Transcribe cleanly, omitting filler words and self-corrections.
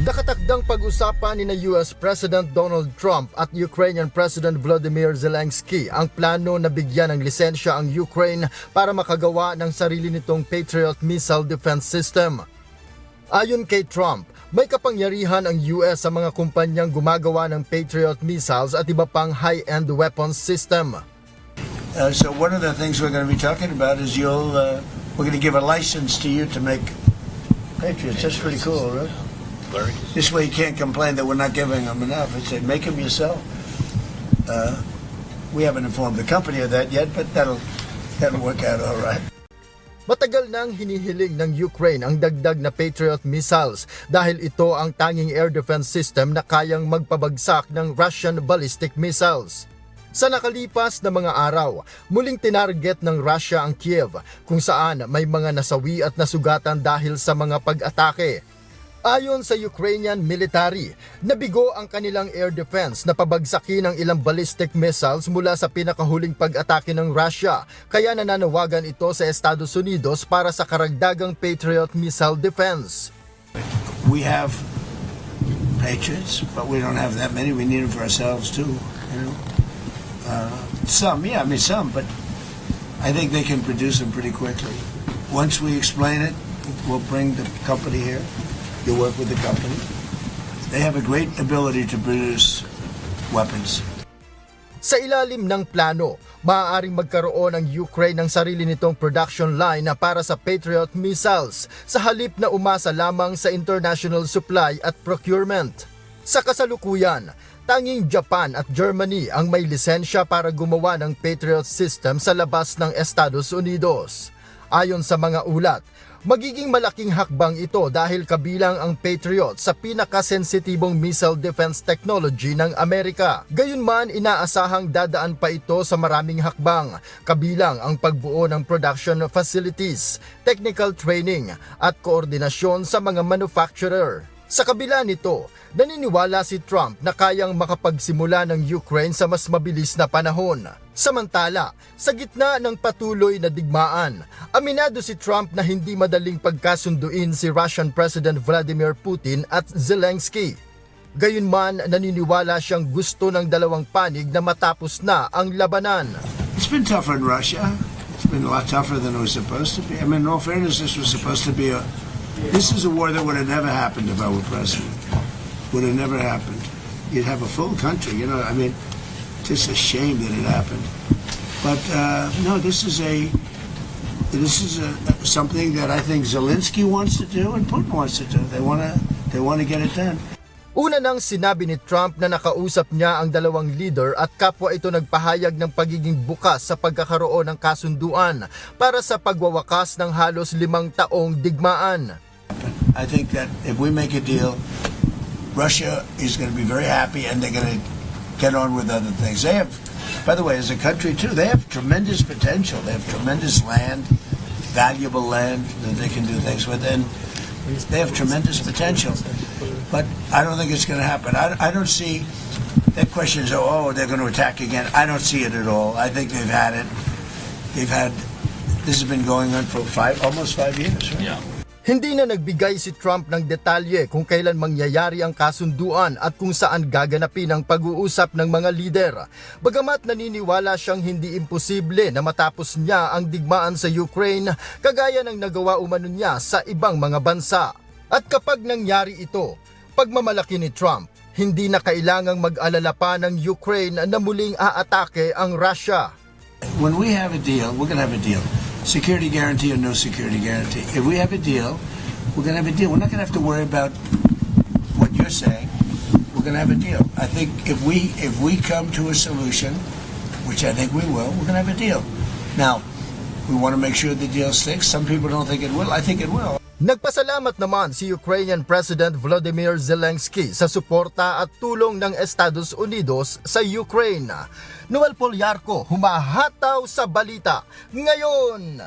Nakatakdang pag-usapan ni US President Donald Trump at Ukrainian President Volodymyr Zelensky ang plano na bigyan ng lisensya ang Ukraine para makagawa ng sarili nitong Patriot missile defense system. Ayon kay Trump, may kapangyarihan ang US sa mga kumpanyang gumagawa ng Patriot missiles at iba pang high-end weapons system. So one of the things we're going to be talking about is we're going to give a license to you to make Patriots. That's pretty cool, right? This way you can't complain that we're not giving them enough. I said, make them yourself. We haven't informed the company of that yet, but that'll work out all right. Matagal nang hinihiling ng Ukraine ang dagdag na Patriot missiles dahil ito ang tanging air defense system na kayang magpabagsak ng Russian ballistic missiles. Sa nakalipas na mga araw, muling tinarget ng Russia ang Kiev kung saan may mga nasawi at nasugatan dahil sa mga pag-atake. Ayon sa Ukrainian military, nabigo ang kanilang air defense na pabagsakin ng ilang ballistic missiles mula sa pinakahuling pag-atake ng Russia, kaya nananawagan ito sa Estados Unidos para sa karagdagang Patriot missile defense. We have Patriots, but we don't have that many. We need them for ourselves too. You know, some, but I think they can produce them pretty quickly. Once we explain it, we'll bring the company here. You work with the company. They have a great ability to produce weapons. Sa ilalim ng plano, maaaring magkaroon ang Ukraine ng sarili nitong production line na para sa Patriot missiles sa halip na umasa lamang sa international supply at procurement. Sa kasalukuyan, tanging Japan at Germany ang may lisensya para gumawa ng Patriot system sa labas ng Estados Unidos. Ayon sa mga ulat, magiging malaking hakbang ito dahil kabilang ang Patriot sa pinakasensitibong missile defense technology ng Amerika. Gayunman, inaasahang dadaan pa ito sa maraming hakbang, kabilang ang pagbuo ng production facilities, technical training at koordinasyon sa mga manufacturer. Sa kabila nito, naniniwala si Trump na kayang makapagsimula ng Ukraine sa mas mabilis na panahon. Samantala, sa gitna ng patuloy na digmaan, aminado si Trump na hindi madaling pagkasunduin si Russian President Vladimir Putin at Zelensky. Gayunman, naniniwala siyang gusto ng dalawang panig na matapos na ang labanan. It's been tougher in Russia. It's been a lot tougher than it was supposed to be. I mean, in all fairness, this was supposed to be This is a war that would have never happened if I were president. Would have never happened. You'd have a full country, you know. I mean, just a shame that it happened. But no, this is something that I think Zelensky wants to do and Putin wants to do. They want to get it done. Una nang sinabi ni Trump na nakausap niya ang dalawang leader at kapwa ito nagpahayag ng pagiging bukas sa pagkakaroon ng kasunduan para sa pagwawakas ng halos 5 taong digmaan. I think that if we make a deal, Russia is going to be very happy and they're going to get on with other things. They have, by the way, as a country too, they have tremendous potential. They have tremendous land, valuable land that they can do things with, and they have tremendous potential. But I don't think it's going to happen. I don't see that question is, they're going to attack again. I don't see it at all. I think they've had it. This has been going on for almost 5 years, right? Yeah. Hindi na nagbigay si Trump ng detalye kung kailan mangyayari ang kasunduan at kung saan gaganapin ang pag-uusap ng mga lider. Bagamat naniniwala siyang hindi imposible na matapos niya ang digmaan sa Ukraine kagaya ng nagawa umano niya sa ibang mga bansa. At kapag nangyari ito, pagmamalaki ni Trump, hindi na kailangang mag-alala pa ng Ukraine na muling aatake ang Russia. When we have a deal, we're going to have a deal. Security guarantee or no security guarantee. If we have a deal, we're going to have a deal. We're not going to have to worry about what you're saying. We're going to have a deal. I think if we come to a solution, which I think we will, we're going to have a deal. Now, we want to make sure the deal sticks. Some people don't think it will. I think it will. Nagpasalamat naman si Ukrainian President Volodymyr Zelensky sa suporta at tulong ng Estados Unidos sa Ukraine. Noel Polyarco, humahataw sa balita ngayon.